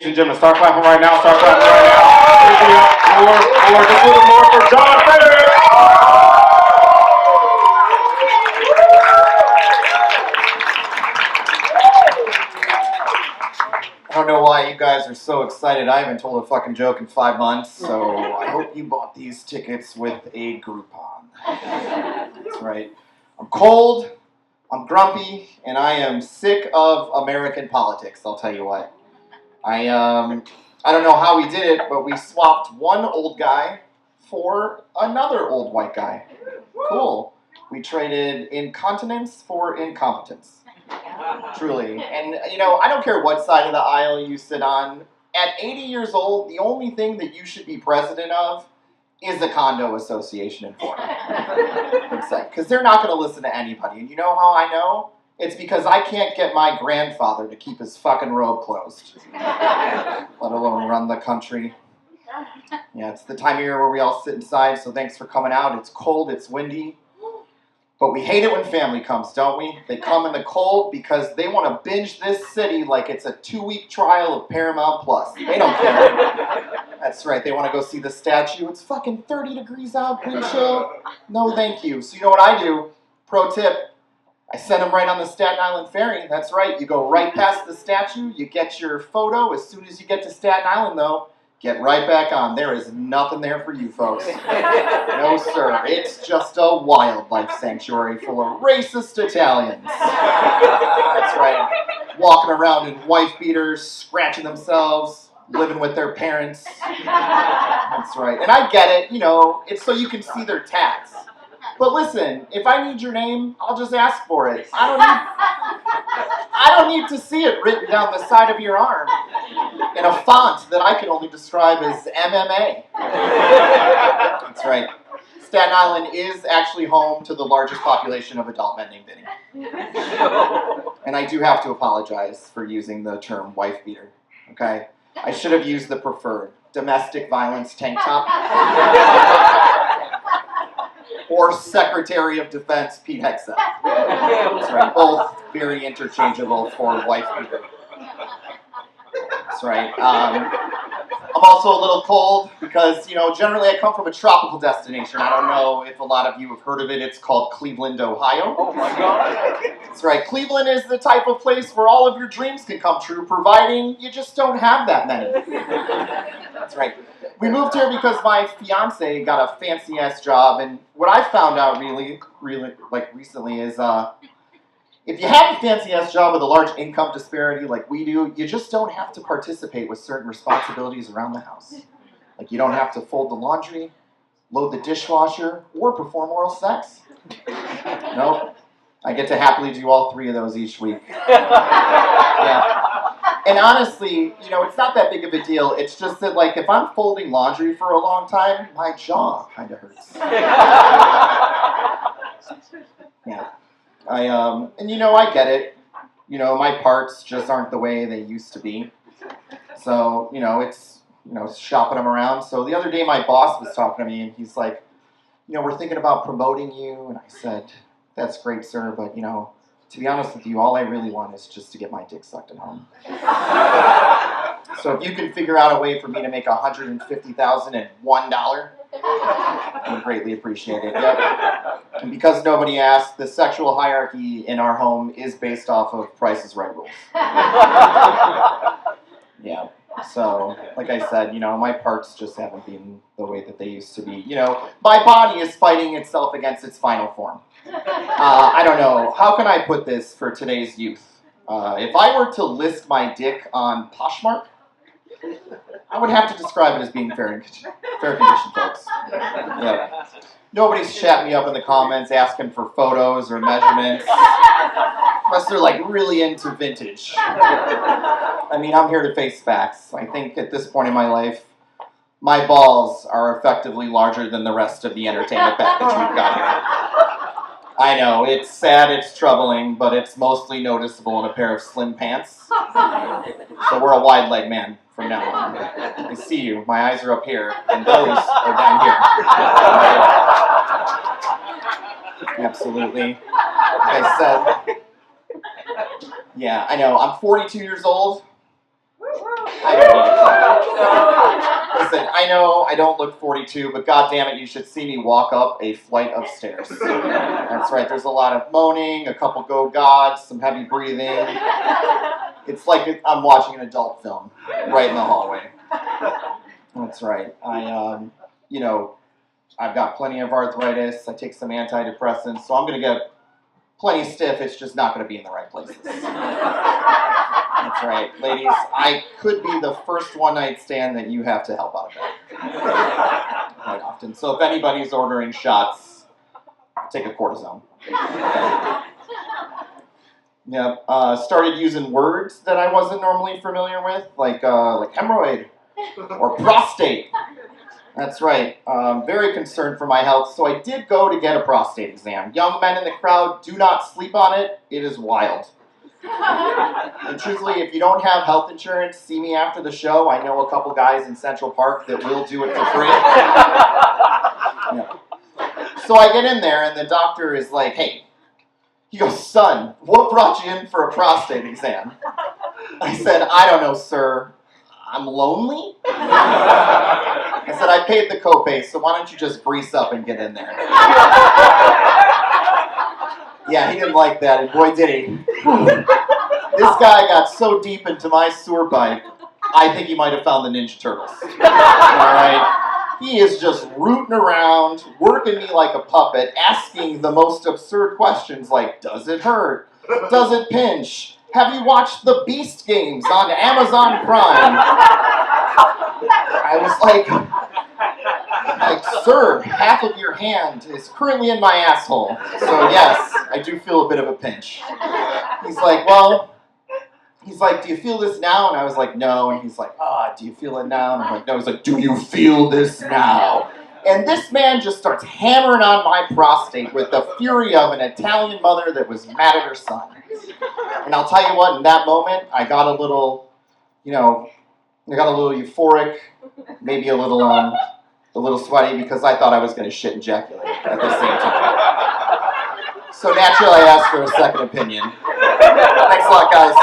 Ladies and gentlemen, start clapping right now, start clapping right now. More, just a little more for John Frederick. I don't know why you guys are so excited. I haven't told a fucking joke in 5 months, so I hope you bought these tickets with a Groupon. That's right. I'm cold, I'm grumpy, and I am sick of American politics, I'll tell you what. I don't know how we did it, but we swapped one old guy for another old white guy. Cool. We traded incontinence for incompetence. Truly. And, I don't care what side of the aisle you sit on. At 80 years old, the only thing that you should be president of is a condo association in Florida. Because they're not going to listen to anybody. And you know how I know? It's because I can't get my grandfather to keep his fucking robe closed. Let alone run the country. Yeah, it's the time of year where we all sit inside, so thanks for coming out. It's cold, it's windy. But we hate it when family comes, don't we? They come in the cold because they want to binge this city like it's a 2-week trial of Paramount Plus. They don't care. That's right, they want to go see the statue. It's fucking 30 degrees out, wind chill. No thank you. So you know what I do? Pro tip. I send them right on the Staten Island ferry. That's right. You go right past the statue. You get your photo. As soon as you get to Staten Island, though, get right back on. There is nothing there for you folks. No, sir. It's just a wildlife sanctuary full of racist Italians. That's right. Walking around in wife beaters, scratching themselves, living with their parents. That's right. And I get it. It's so you can see their tats. But listen, if I need your name, I'll just ask for it. I don't need to see it written down the side of your arm in a font that I can only describe as MMA. That's right. Staten Island is actually home to the largest population of adult men named Vinny. And I do have to apologize for using the term wife beater, okay? I should have used the preferred domestic violence tank top. Or Secretary of Defense Pete Hegseth. That's right, both very interchangeable for wife beater. That's right. I'm also a little cold because, generally I come from a tropical destination. I don't know if a lot of you have heard of it. It's called Cleveland, Ohio. Oh my God. That's right. Cleveland is the type of place where all of your dreams can come true, providing you just don't have that many. That's right. We moved here because my fiance got a fancy-ass job, and what I found out really, recently is, if you have a fancy-ass job with a large income disparity like we do, you just don't have to participate with certain responsibilities around the house. Like, you don't have to fold the laundry, load the dishwasher, or perform oral sex. Nope. I get to happily do all 3 of those each week. Yeah. And honestly, it's not that big of a deal. It's just that, if I'm folding laundry for a long time, my jaw kind of hurts. Yeah. I get it. My parts just aren't the way they used to be. So, it's shopping them around. So the other day my boss was talking to me and he's like, we're thinking about promoting you. And I said, that's great, sir, but, to be honest with you, all I really want is just to get my dick sucked at home. So if you can figure out a way for me to make $150,001, I would greatly appreciate it. Yep. And because nobody asked, the sexual hierarchy in our home is based off of Price is Right rules. Yeah. So, like I said, my parts just haven't been the way that they used to be. My body is fighting itself against its final form. I don't know. How can I put this for today's youth? If I were to list my dick on Poshmark, I would have to describe it as being fair condition, folks. Yeah. Nobody's chatting me up in the comments asking for photos or measurements. Unless they're really into vintage. I'm here to face facts. I think at this point in my life, my balls are effectively larger than the rest of the entertainment package we've got here. I know, it's sad, it's troubling, but it's mostly noticeable in a pair of slim pants. So we're a wide leg man from now on. I see you, my eyes are up here, and those are down here. Absolutely. Like I said, yeah, I know, I'm 42 years old. I don't need to tell you. Listen, I know I don't look 42, but god damn it, you should see me walk up a flight of stairs. That's right, there's a lot of moaning, a couple go gods, some heavy breathing. It's like I'm watching an adult film right in the hallway. That's right. I've got plenty of arthritis. I take some antidepressants, so I'm going to get plenty stiff. It's just not going to be in the right places. That's right. Ladies, I could be the first one-night stand that you have to help out of quite often. So if anybody's ordering shots, take a cortisone. Okay. Yep. Started using words that I wasn't normally familiar with, like hemorrhoid or prostate. That's right. Very concerned for my health, so I did go to get a prostate exam. Young men in the crowd, do not sleep on it. It is wild. And truthfully, if you don't have health insurance, see me after the show. I know a couple guys in Central Park that will do it for free. Yeah. So I get in there, and the doctor is like, hey, he goes, son, what brought you in for a prostate exam? I said, I don't know, sir. I'm lonely? I said, I paid the copay, so why don't you just grease up and get in there? Yeah, he didn't like that, and boy did he. This guy got so deep into my sewer pipe, I think he might have found the Ninja Turtles. Alright? He is just rooting around, working me like a puppet, asking the most absurd questions like, does it hurt? Does it pinch? Have you watched the Beast Games on Amazon Prime? I was like, sir, half of your hand is currently in my asshole. So yes, I do feel a bit of a pinch. He's like, do you feel this now? And I was like, no. And he's like, do you feel it now? And I'm like, no. He's like, do you feel this now? And this man just starts hammering on my prostate with the fury of an Italian mother that was mad at her son. And I'll tell you what, in that moment, I got a little euphoric, maybe a little sweaty because I thought I was going to shit and ejaculate at the same time. So naturally, I asked for a second opinion. Thanks a lot, guys.